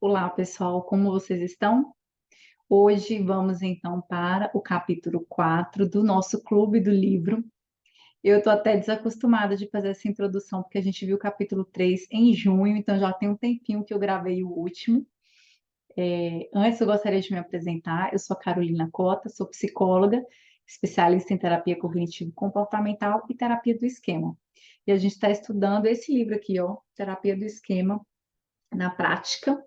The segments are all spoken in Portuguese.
Olá, pessoal, como vocês estão? Hoje vamos então para o capítulo 4 do nosso Clube do Livro. Eu estou até desacostumada de fazer essa introdução, porque a gente viu o capítulo 3 em junho, então já tem um tempinho que eu gravei o último. Antes, eu gostaria de me apresentar. Eu sou a Carolina Cota, sou psicóloga, especialista em terapia cognitivo-comportamental e terapia do esquema. E a gente está estudando esse livro aqui, ó, Terapia do Esquema na Prática,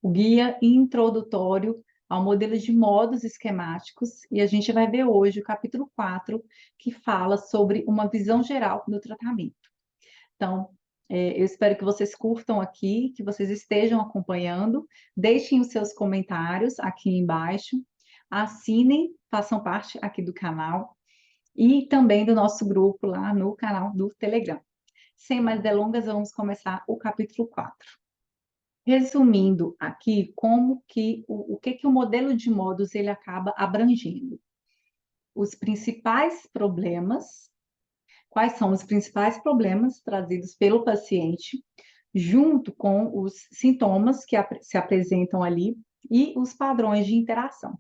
o guia introdutório ao modelo de modos esquemáticos, e a gente vai ver hoje o capítulo 4, que fala sobre uma visão geral do tratamento. Então, eu espero que vocês curtam aqui, que vocês estejam acompanhando, deixem os seus comentários aqui embaixo, assinem, façam parte aqui do canal e também do nosso grupo lá no canal do Telegram. Sem mais delongas, vamos começar o capítulo 4. Resumindo aqui, como que o que que o modelo de modos ele acaba abrangendo? Os principais problemas, quais são os principais problemas trazidos pelo paciente, junto com os sintomas que se apresentam ali e os padrões de interação.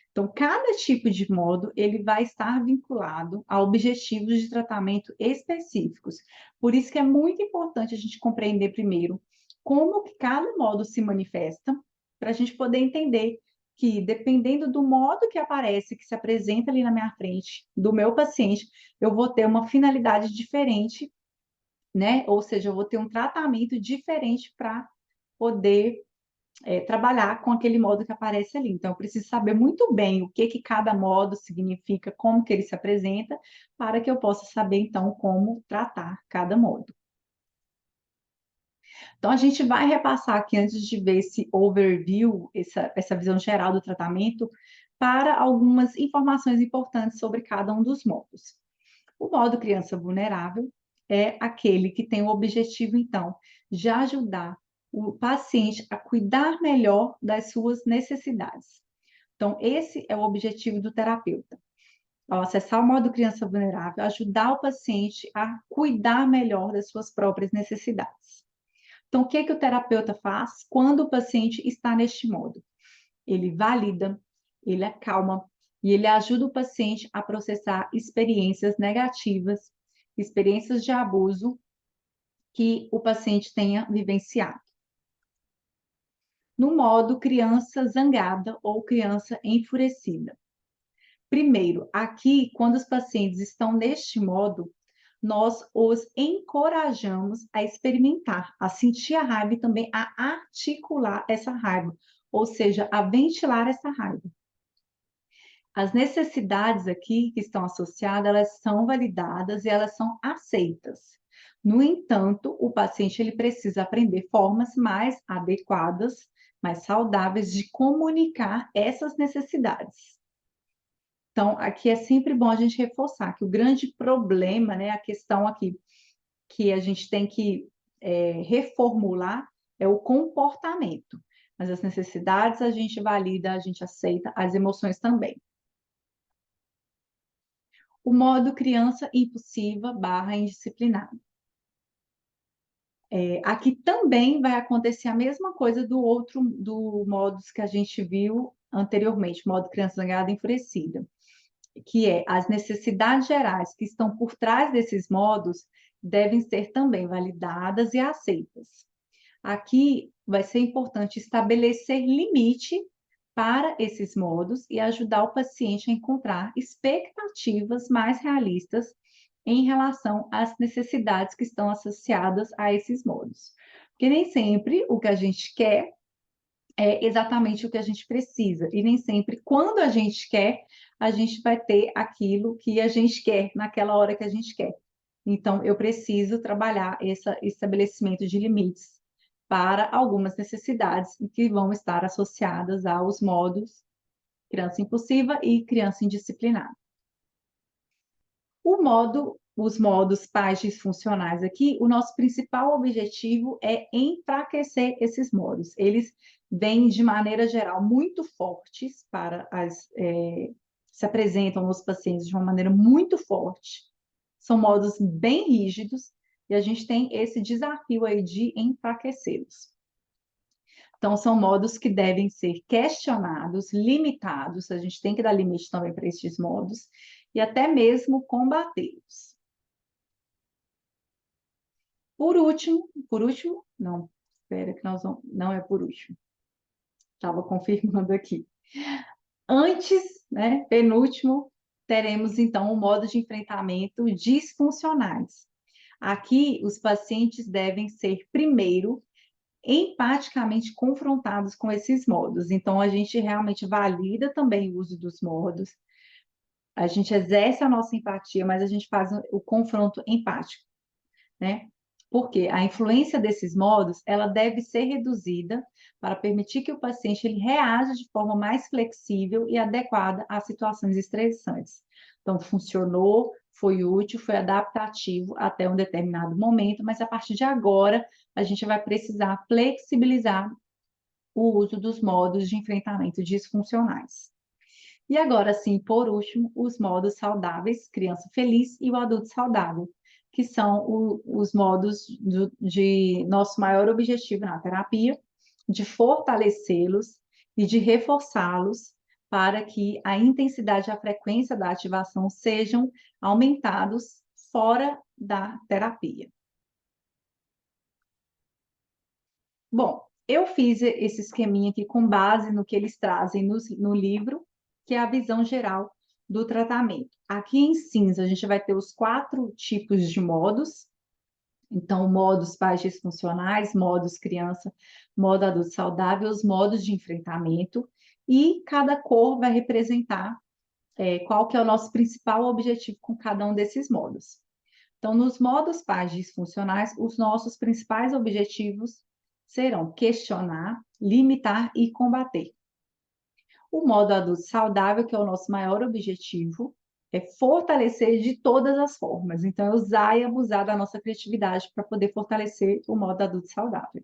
Então, cada tipo de modo ele vai estar vinculado a objetivos de tratamento específicos. Por isso que é muito importante a gente compreender primeiro como que cada modo se manifesta, para a gente poder entender que, dependendo do modo que aparece, que se apresenta ali na minha frente, do meu paciente, eu vou ter uma finalidade diferente, né? Ou seja, eu vou ter um tratamento diferente para poder trabalhar com aquele modo que aparece ali. Então, eu preciso saber muito bem o que que cada modo significa, como que ele se apresenta, para que eu possa saber, então, como tratar cada modo. Então, a gente vai repassar aqui, antes de ver esse overview, essa visão geral do tratamento, para algumas informações importantes sobre cada um dos modos. O modo criança vulnerável é aquele que tem o objetivo, então, de ajudar o paciente a cuidar melhor das suas necessidades. Então, esse é o objetivo do terapeuta. Ao acessar o modo criança vulnerável, ajudar o paciente a cuidar melhor das suas próprias necessidades. Então, o que que o terapeuta faz quando o paciente está neste modo? Ele valida, ele acalma e ele ajuda o paciente a processar experiências negativas, experiências de abuso que o paciente tenha vivenciado. No modo criança zangada ou criança enfurecida. Primeiro, aqui, quando os pacientes estão neste modo, nós os encorajamos a experimentar, a sentir a raiva e também a articular essa raiva, ou seja, a ventilar essa raiva. As necessidades aqui que estão associadas, elas são validadas e elas são aceitas. No entanto, o paciente ele precisa aprender formas mais adequadas, mais saudáveis de comunicar essas necessidades. Então, aqui é sempre bom a gente reforçar que o grande problema, né, a questão aqui que a gente tem que reformular é o comportamento. Mas as necessidades a gente valida, a gente aceita, as emoções também. O modo criança impulsiva barra indisciplinada. Aqui também vai acontecer a mesma coisa do modos que a gente viu anteriormente, modo criança zangada e enfurecida, que é as necessidades gerais que estão por trás desses modos devem ser também validadas e aceitas. Aqui vai ser importante estabelecer limite para esses modos e ajudar o paciente a encontrar expectativas mais realistas em relação às necessidades que estão associadas a esses modos. Porque nem sempre o que a gente quer é exatamente o que a gente precisa, e nem sempre, quando a gente quer, a gente vai ter aquilo que a gente quer naquela hora que a gente quer. Então, eu preciso trabalhar esse estabelecimento de limites para algumas necessidades que vão estar associadas aos modos criança impulsiva e criança indisciplinada. Os modos pais disfuncionais aqui, o nosso principal objetivo é enfraquecer esses modos. Eles vêm, de maneira geral, muito fortes se apresentam nos pacientes de uma maneira muito forte. São modos bem rígidos e a gente tem esse desafio aí de enfraquecê-los. Então, são modos que devem ser questionados, limitados, a gente tem que dar limite também para esses modos, e até mesmo combatê-los. Por último, não, espera que nós vamos, não é por último, estava confirmando aqui. Antes, né, penúltimo, teremos então o modo de enfrentamento disfuncionais. Aqui, os pacientes devem ser, primeiro, empaticamente confrontados com esses modos. Então, a gente realmente valida também o uso dos modos, a gente exerce a nossa empatia, mas a gente faz o confronto empático, né? Porque a influência desses modos, ela deve ser reduzida para permitir que o paciente ele reaja de forma mais flexível e adequada às situações estressantes. Então, funcionou, foi útil, foi adaptativo até um determinado momento, mas a partir de agora, a gente vai precisar flexibilizar o uso dos modos de enfrentamento disfuncionais. E agora, sim, por último, os modos saudáveis, criança feliz e o adulto saudável, que são os modos de nosso maior objetivo na terapia, de fortalecê-los e de reforçá-los para que a intensidade e a frequência da ativação sejam aumentados fora da terapia. Bom, eu fiz esse esqueminha aqui com base no que eles trazem no livro, que é a visão geral do tratamento. Aqui em cinza, a gente vai ter os 4 tipos de modos. Então, modos pais disfuncionais, modos criança, modo adulto saudável, os modos de enfrentamento. E cada cor vai representar qual que é o nosso principal objetivo com cada um desses modos. Então, nos modos pais disfuncionais, os nossos principais objetivos serão questionar, limitar e combater. O modo adulto saudável, que é o nosso maior objetivo, é fortalecer de todas as formas. Então, é usar e abusar da nossa criatividade para poder fortalecer o modo adulto saudável.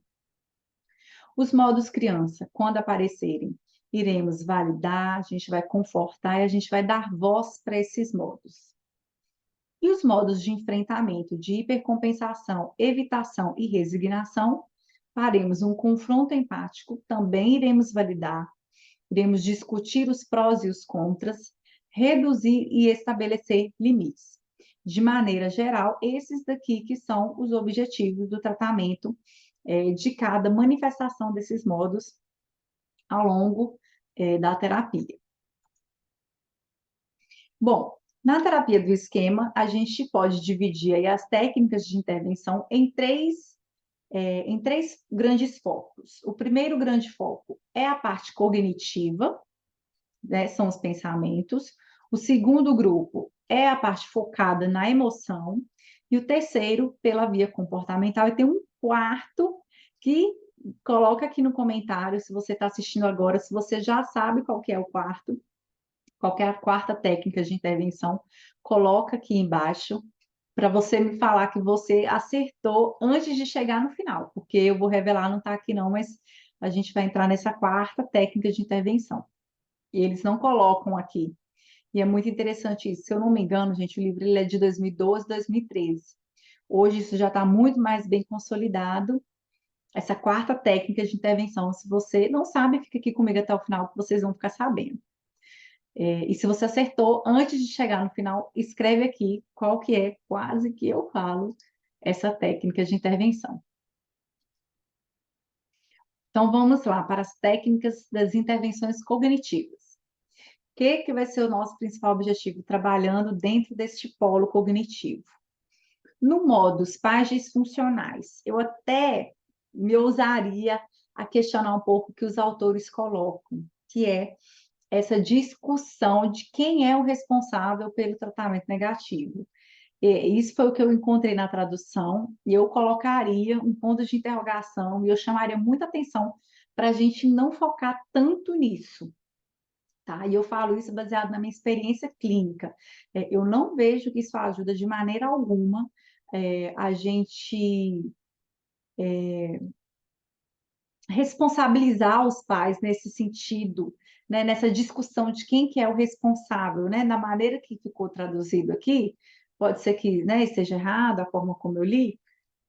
Os modos criança, quando aparecerem, iremos validar, a gente vai confortar e a gente vai dar voz para esses modos. E os modos de enfrentamento de hipercompensação, evitação e resignação, faremos um confronto empático, também iremos validar, iremos discutir os prós e os contras, reduzir e estabelecer limites. De maneira geral, esses daqui que são os objetivos do tratamento de cada manifestação desses modos ao longo da terapia. Bom, na terapia do esquema, a gente pode dividir aí as técnicas de intervenção em três grandes focos. O primeiro grande foco é a parte cognitiva, né, são os pensamentos. O segundo grupo é a parte focada na emoção. E o terceiro, pela via comportamental. E tem um quarto que coloca aqui no comentário, se você está assistindo agora, se você já sabe qual que é o quarto, qual que é a quarta técnica de intervenção, coloca aqui embaixo para você me falar que você acertou antes de chegar no final, porque eu vou revelar, não está aqui não, mas a gente vai entrar nessa quarta técnica de intervenção. E eles não colocam aqui. E é muito interessante isso. Se eu não me engano, gente, o livro ele é de 2012, 2013. Hoje isso já está muito mais bem consolidado, essa quarta técnica de intervenção. Se você não sabe, fica aqui comigo até o final, que vocês vão ficar sabendo. E se você acertou antes de chegar no final, escreve aqui qual que é, quase que eu falo, essa técnica de intervenção. Então, vamos lá para as técnicas das intervenções cognitivas. O que vai ser o nosso principal objetivo trabalhando dentro deste polo cognitivo? No modo os pais disfuncionais, eu até me ousaria a questionar um pouco o que os autores colocam, que é essa discussão de quem é o responsável pelo tratamento negativo. Isso foi o que eu encontrei na tradução, e eu colocaria um ponto de interrogação, e eu chamaria muita atenção para a gente não focar tanto nisso, tá? E eu falo isso baseado na minha experiência clínica. Eu não vejo que isso ajuda de maneira alguma a gente responsabilizar os pais nesse sentido, né, nessa discussão de quem que é o responsável, né, na maneira que ficou traduzido aqui, pode ser que, né, esteja errado a forma como eu li,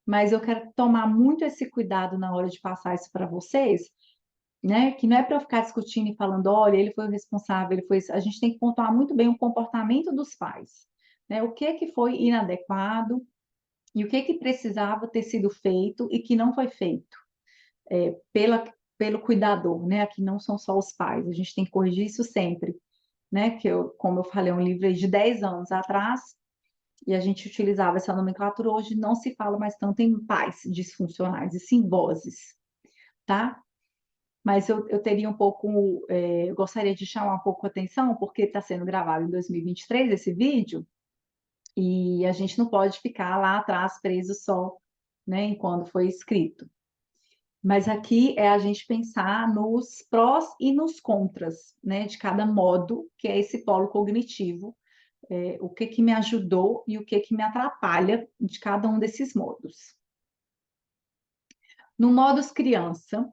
mas eu quero tomar muito esse cuidado na hora de passar isso para vocês, né? Que não é para ficar discutindo e falando, olha, ele foi o responsável, ele foi isso. A gente tem que pontuar muito bem o comportamento dos pais, né? O que que foi inadequado e o que que precisava ter sido feito e que não foi feito pelo cuidador, né? Aqui não são só os pais, a gente tem que corrigir isso sempre, né? Que eu, como eu falei, é um livro aí de 10 anos atrás, e a gente utilizava essa nomenclatura, hoje não se fala mais tanto em pais disfuncionais, e sim vozes, tá? Mas eu teria um pouco, eu gostaria de chamar um pouco a atenção, porque está sendo gravado em 2023 esse vídeo, e a gente não pode ficar lá atrás preso só, né, em quando foi escrito. Mas aqui é a gente pensar nos prós e nos contras, né, de cada modo, que é esse polo cognitivo, o que que me ajudou e o que que me atrapalha de cada um desses modos. No modus criança,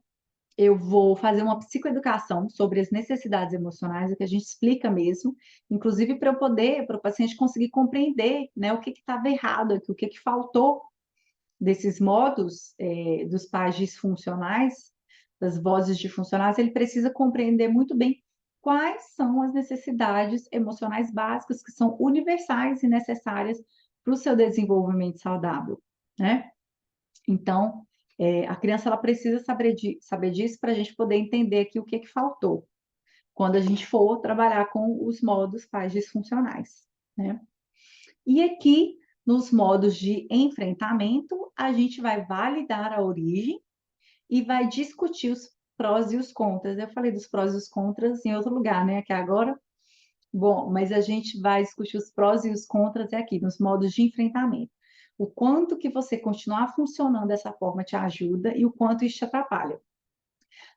eu vou fazer uma psicoeducação sobre as necessidades emocionais, o que a gente explica mesmo, inclusive para eu poder, para o paciente conseguir compreender, né, o que estava errado aqui, o que que faltou desses modos dos pais disfuncionais, das vozes disfuncionais, ele precisa compreender muito bem quais são as necessidades emocionais básicas que são universais e necessárias para o seu desenvolvimento saudável, né? Então, a criança ela precisa saber disso para a gente poder entender aqui o que que faltou quando a gente for trabalhar com os modos pais disfuncionais, né? E aqui, nos modos de enfrentamento, a gente vai validar a origem e vai discutir os prós e os contras. Eu falei dos prós e os contras em outro lugar, né? Aqui agora. Bom, mas a gente vai discutir os prós e os contras aqui, nos modos de enfrentamento. O quanto que você continuar funcionando dessa forma te ajuda e o quanto isso te atrapalha,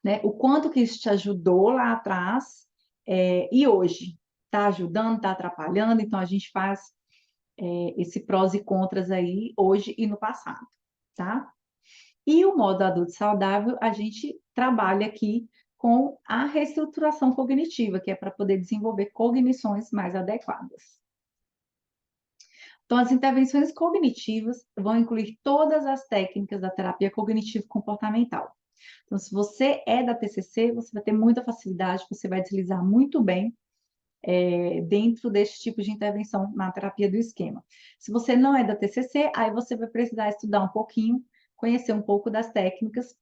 né? O quanto que isso te ajudou lá atrás e hoje está ajudando, está atrapalhando. Então a gente faz esse prós e contras aí hoje e no passado, tá? E o modo adulto saudável, a gente trabalha aqui com a reestruturação cognitiva, que é para poder desenvolver cognições mais adequadas. Então, as intervenções cognitivas vão incluir todas as técnicas da terapia cognitivo-comportamental. Então, se você é da TCC, você vai ter muita facilidade, você vai deslizar muito bem dentro desse tipo de intervenção na terapia do esquema. Se você não é da TCC, aí você vai precisar estudar um pouquinho, conhecer um pouco das técnicas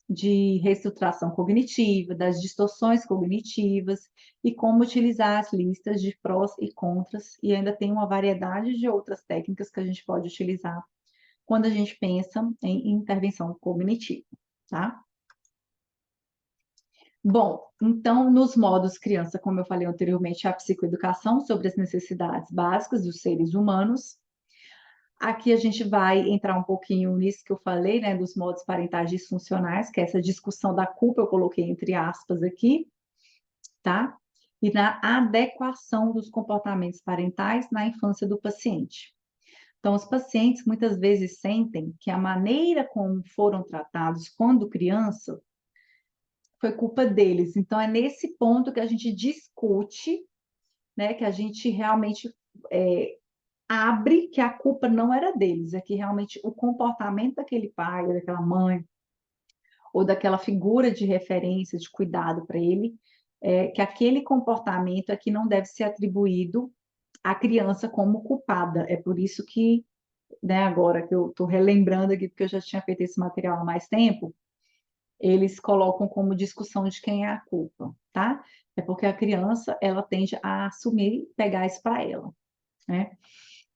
de reestruturação cognitiva, das distorções cognitivas e como utilizar as listas de prós e contras, e ainda tem uma variedade de outras técnicas que a gente pode utilizar quando a gente pensa em intervenção cognitiva, tá? Bom, então, nos modos criança, como eu falei anteriormente, a psicoeducação sobre as necessidades básicas dos seres humanos. Aqui a gente vai entrar um pouquinho nisso que eu falei, né, dos modos parentais disfuncionais, que é essa discussão da culpa, eu coloquei entre aspas aqui, tá? E na adequação dos comportamentos parentais na infância do paciente. Então, os pacientes muitas vezes sentem que a maneira como foram tratados quando criança foi culpa deles. Então, é nesse ponto que a gente discute, né, que a gente realmente abre que a culpa não era deles, é que realmente o comportamento daquele pai, ou daquela mãe, ou daquela figura de referência, de cuidado para ele, que aquele comportamento é que não deve ser atribuído à criança como culpada. É por isso que, né, agora que eu estou relembrando aqui, porque eu já tinha feito esse material há mais tempo, eles colocam como discussão de quem é a culpa, tá? É porque a criança, ela tende a assumir, pegar isso para ela, né?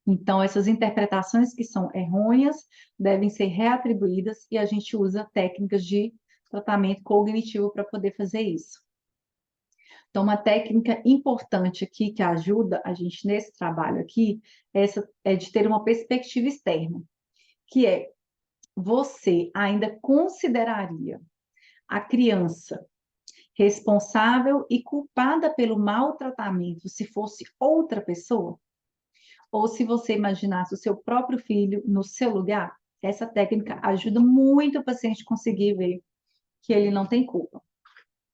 Então, essas interpretações que são errôneas devem ser reatribuídas e a gente usa técnicas de tratamento cognitivo para poder fazer isso. Então, uma técnica importante aqui que ajuda a gente nesse trabalho aqui, essa é de ter uma perspectiva externa, que é você ainda consideraria a criança responsável e culpada pelo maltratamento se fosse outra pessoa? Ou se você imaginasse o seu próprio filho no seu lugar, essa técnica ajuda muito o paciente a conseguir ver que ele não tem culpa,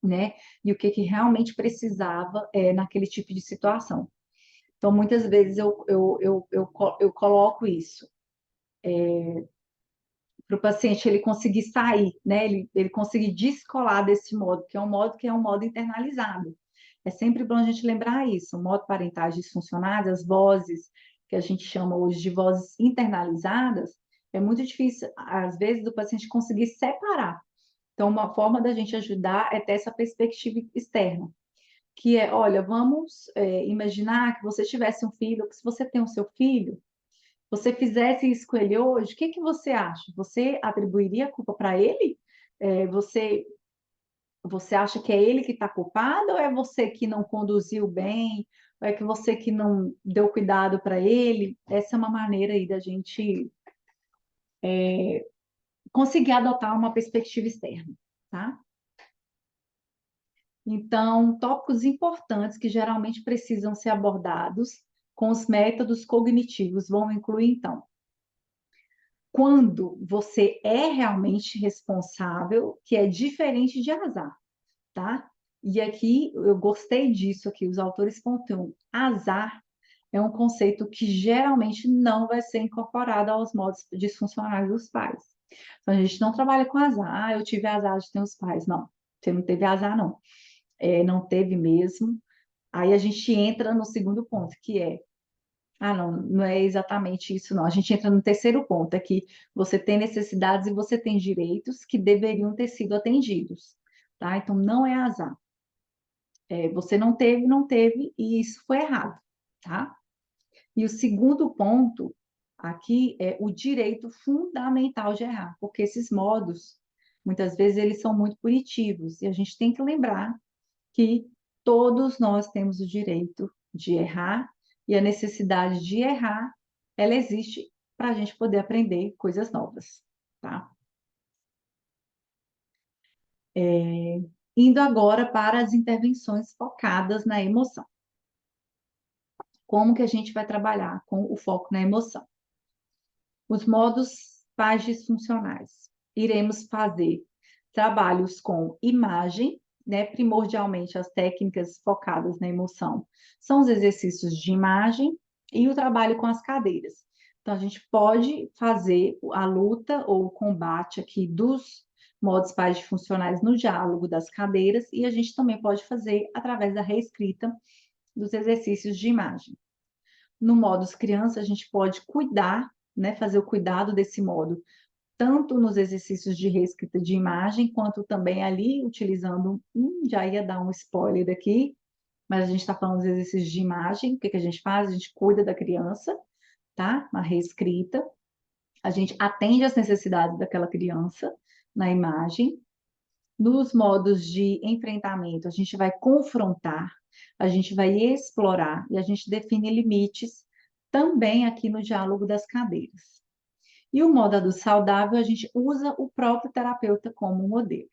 né? E o que, que realmente precisava naquele tipo de situação. Então, muitas vezes eu coloco isso. o paciente ele conseguir sair, né? Ele conseguir descolar desse modo, que é um modo internalizado. É sempre bom a gente lembrar isso. O modo parentais disfuncionais, as vozes que a gente chama hoje de vozes internalizadas, é muito difícil, às vezes, do paciente conseguir separar. Então, uma forma da gente ajudar é ter essa perspectiva externa, que é, olha, vamos imaginar que você tivesse um filho, ou que se você tem o seu filho, você fizesse isso com ele hoje, o que que você acha? Você atribuiria a culpa para ele? Você acha que é ele que está culpado ou é você que não conduziu bem? Ou é que você que não deu cuidado para ele? Essa é uma maneira aí da gente conseguir adotar uma perspectiva externa, tá? Então, tópicos importantes que geralmente precisam ser abordados com os métodos cognitivos vão incluir, então, quando você é realmente responsável, que é diferente de azar, tá? E aqui eu gostei disso aqui, os autores pontuam. Azar é um conceito que geralmente não vai ser incorporado aos modos disfuncionais dos pais. Então, a gente não trabalha com azar. Ah, eu tive azar de ter os pais. Não, você não teve azar, não. Não teve mesmo. Aí a gente entra no segundo ponto, que é não, não é exatamente isso, não. A gente entra no terceiro ponto, é que você tem necessidades e você tem direitos que deveriam ter sido atendidos, tá? Então, não é azar. Você não teve, não teve, e isso foi errado, tá? E o segundo ponto aqui é o direito fundamental de errar, porque esses modos, muitas vezes, eles são muito punitivos, e a gente tem que lembrar que todos nós temos o direito de errar e a necessidade de errar, ela existe para a gente poder aprender coisas novas, tá? Indo agora para as intervenções focadas na emoção. Como que a gente vai trabalhar com o foco na emoção? Os modos pais disfuncionais. Iremos fazer trabalhos com imagem, né? Primordialmente as técnicas focadas na emoção são os exercícios de imagem e o trabalho com as cadeiras. Então, a gente pode fazer a luta ou o combate aqui dos modos pais disfuncionais no diálogo das cadeiras e a gente também pode fazer através da reescrita dos exercícios de imagem. No modus criança, a gente pode cuidar, né, fazer o cuidado desse modo, tanto nos exercícios de reescrita de imagem, quanto também ali utilizando, já ia dar um spoiler aqui, mas a gente está falando dos exercícios de imagem, o que que a gente faz? A gente cuida da criança, tá? Na reescrita, a gente atende às necessidades daquela criança na imagem. Nos modos de enfrentamento, a gente vai confrontar, a gente vai explorar e a gente define limites também aqui no diálogo das cadeiras. E o modo adulto saudável, a gente usa o próprio terapeuta como modelo.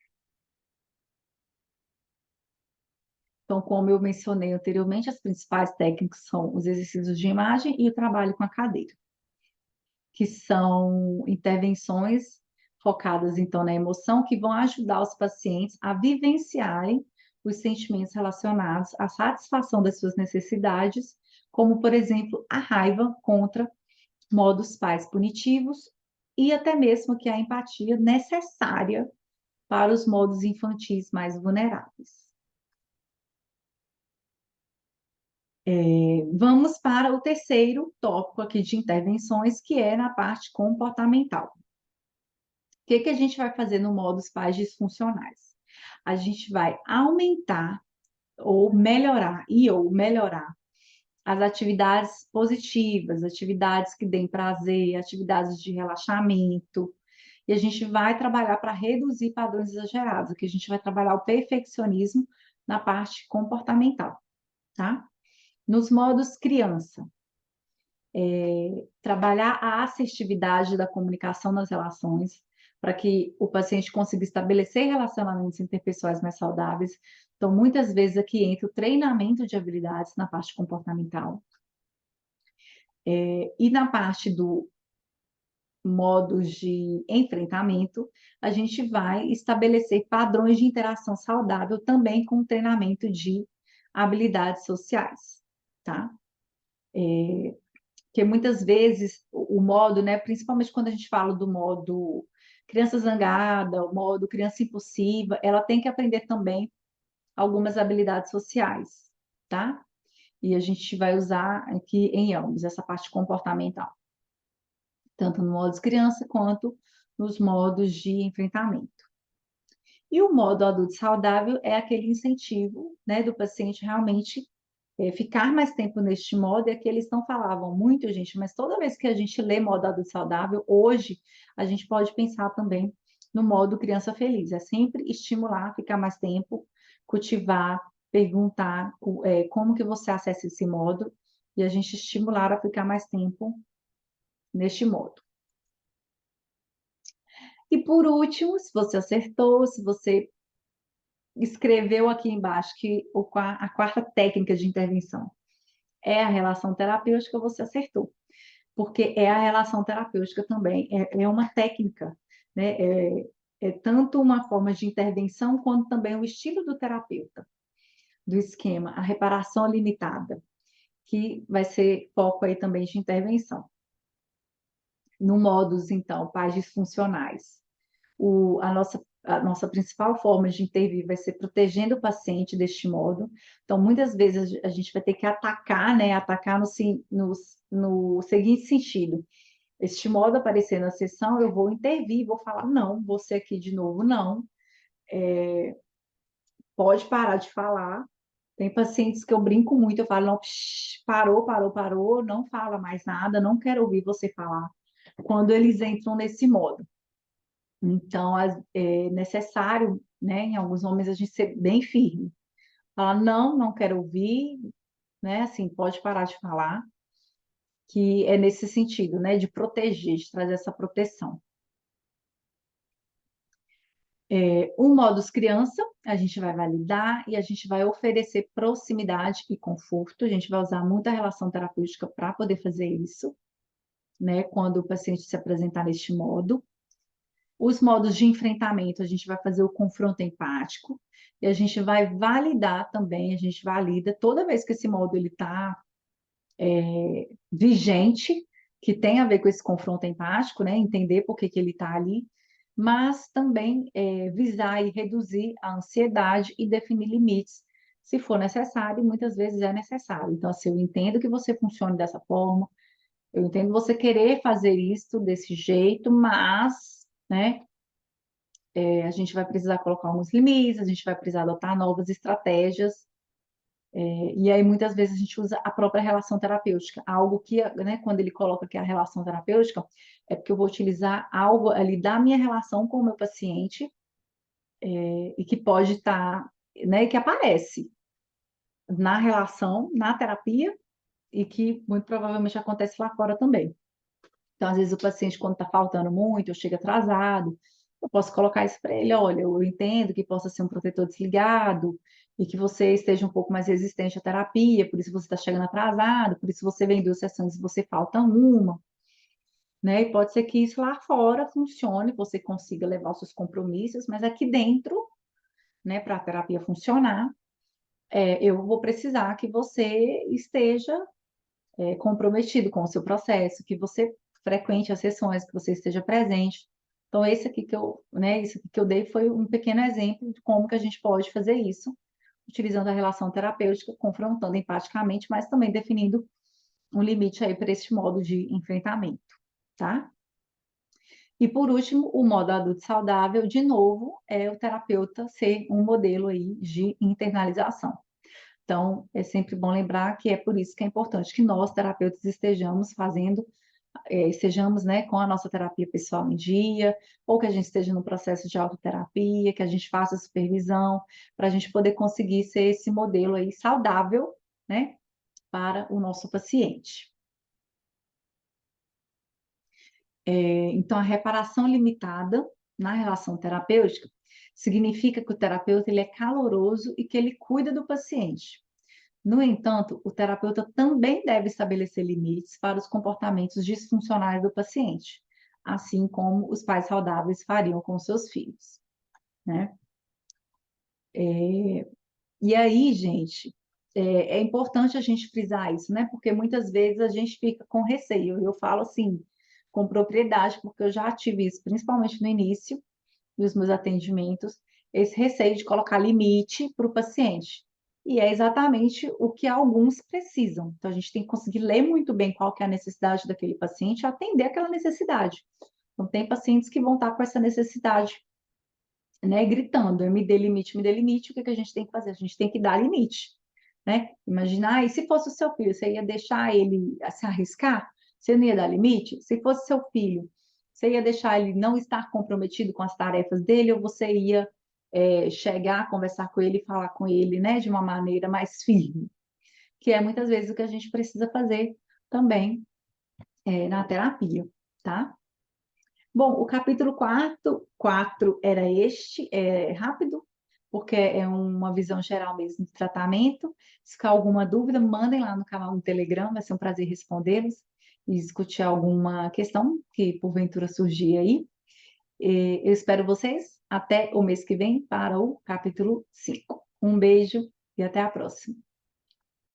Então, como eu mencionei anteriormente, as principais técnicas são os exercícios de imagem e o trabalho com a cadeira, que são intervenções focadas, então, na emoção, que vão ajudar os pacientes a vivenciarem os sentimentos relacionados à satisfação das suas necessidades, como, por exemplo, a raiva contra modos pais punitivos e até mesmo que a empatia necessária para os modos infantis mais vulneráveis. Vamos para o terceiro tópico aqui de intervenções, que é na parte comportamental. O que que a gente vai fazer no modos pais disfuncionais? A gente vai aumentar ou melhorar as atividades positivas, atividades que deem prazer, atividades de relaxamento, e a gente vai trabalhar para reduzir padrões exagerados, aqui a gente vai trabalhar o perfeccionismo na parte comportamental, tá? Nos modos criança, trabalhar a assertividade da comunicação nas relações, para que o paciente consiga estabelecer relacionamentos interpessoais mais saudáveis. Então, muitas vezes aqui entra o treinamento de habilidades na parte comportamental. E na parte do modos de enfrentamento, a gente vai estabelecer padrões de interação saudável também com treinamento de habilidades sociais, tá? Porque muitas vezes o modo, né, principalmente quando a gente fala do modo criança zangada, o modo criança impulsiva, ela tem que aprender também algumas habilidades sociais, tá? E a gente vai usar aqui em ambos, essa parte comportamental, tanto no modo criança quanto nos modos de enfrentamento. E o modo adulto saudável é aquele incentivo, né, do paciente realmente ficar mais tempo neste modo, e aqui eles não falavam muito, gente, mas toda vez que a gente lê modo adulto saudável, hoje a gente pode pensar também no modo criança feliz. É sempre estimular, ficar mais tempo, cultivar, perguntar como que você acessa esse modo, e a gente estimular a ficar mais tempo neste modo. E por último, se você acertou, se você escreveu aqui embaixo que a quarta técnica de intervenção é a relação terapêutica, você acertou. Porque é a relação terapêutica também, é uma técnica, né? É tanto uma forma de intervenção, quanto também o estilo do terapeuta, do esquema, a reparação limitada, que vai ser foco aí também de intervenção. No modus, então, pais disfuncionais. A nossa principal forma de intervir vai ser protegendo o paciente deste modo. Então, muitas vezes a gente vai ter que atacar, né? Atacar no seguinte sentido: este modo aparecer na sessão, eu vou intervir, vou falar, não, você aqui de novo, não, pode parar de falar. Tem pacientes que eu brinco muito, eu falo, não, psh, parou, parou, parou, não fala mais nada, não quero ouvir você falar, quando eles entram nesse modo. Então, é necessário, né, em alguns momentos, a gente ser bem firme. Falar, não, não quero ouvir, né, assim, pode parar de falar, que é nesse sentido, né, de proteger, de trazer essa proteção. O modus criança, a gente vai validar e a gente vai oferecer proximidade e conforto. A gente vai usar muita relação terapêutica para poder fazer isso, né? Quando o paciente se apresentar neste modo. Os modos de enfrentamento, a gente vai fazer o confronto empático e a gente vai validar também, a gente valida toda vez que esse modo ele está vigente, que tem a ver com esse confronto empático, né? Entender por que que ele está ali, mas também visar e reduzir a ansiedade e definir limites, se for necessário, e muitas vezes é necessário. Então, assim, eu entendo que você funcione dessa forma, eu entendo você querer fazer isso desse jeito, mas, né, a gente vai precisar colocar alguns limites, a gente vai precisar adotar novas estratégias. E aí, muitas vezes, a gente usa a própria relação terapêutica, algo que, né, quando ele coloca aqui a relação terapêutica, é porque eu vou utilizar algo ali da minha relação com o meu paciente, e que pode estar, né, que aparece na relação, na terapia, e que muito provavelmente acontece lá fora também. Então, às vezes, o paciente, quando está faltando muito, ou chega atrasado, eu posso colocar isso para ele: olha, eu entendo que possa ser um protetor desligado e que você esteja um pouco mais resistente à terapia, por isso você está chegando atrasado, por isso você vem 2 sessões e você falta uma, né? E pode ser que isso lá fora funcione, você consiga levar os seus compromissos, mas aqui dentro, né, para a terapia funcionar, eu vou precisar que você esteja comprometido com o seu processo, que você frequente as sessões, que você esteja presente. Então, esse aqui que eu, né, isso aqui que eu dei foi um pequeno exemplo de como que a gente pode fazer isso, utilizando a relação terapêutica, confrontando empaticamente, mas também definindo um limite aí para esse modo de enfrentamento, tá? E por último, o modo adulto saudável, de novo, é o terapeuta ser um modelo aí de internalização. Então, é sempre bom lembrar que é por isso que é importante que nós, terapeutas, estejamos fazendo, estejamos, né, com a nossa terapia pessoal em dia, ou que a gente esteja no processo de autoterapia, que a gente faça supervisão, para a gente poder conseguir ser esse modelo aí saudável, né, para o nosso paciente. Então, a reparação limitada na relação terapêutica significa que o terapeuta ele é caloroso e que ele cuida do paciente. No entanto, o terapeuta também deve estabelecer limites para os comportamentos disfuncionais do paciente, assim como os pais saudáveis fariam com seus filhos, né? E aí, gente, é importante a gente frisar isso, né? Porque muitas vezes a gente fica com receio. Eu falo assim, com propriedade, porque eu já tive isso, principalmente no início dos meus atendimentos, esse receio de colocar limite para o paciente. E é exatamente o que alguns precisam. Então, a gente tem que conseguir ler muito bem qual que é a necessidade daquele paciente e atender aquela necessidade. Então, tem pacientes que vão estar com essa necessidade, né, gritando, me dê limite, o que que a gente tem que fazer? A gente tem que dar limite, né? Imaginar, e se fosse o seu filho, você ia deixar ele se arriscar? Você não ia dar limite? Se fosse seu filho, você ia deixar ele não estar comprometido com as tarefas dele, ou você ia chegar, conversar com ele e falar com ele, né, de uma maneira mais firme? Que é muitas vezes o que a gente precisa fazer também na terapia, tá? Bom, o capítulo 4 era este, é rápido, porque é uma visão geral mesmo do tratamento. Se ficar alguma dúvida, mandem lá no canal do Telegram, vai ser um prazer respondê-los e discutir alguma questão que porventura surgir aí. Eu espero vocês até o mês que vem para o capítulo 5. Um beijo e até a próxima.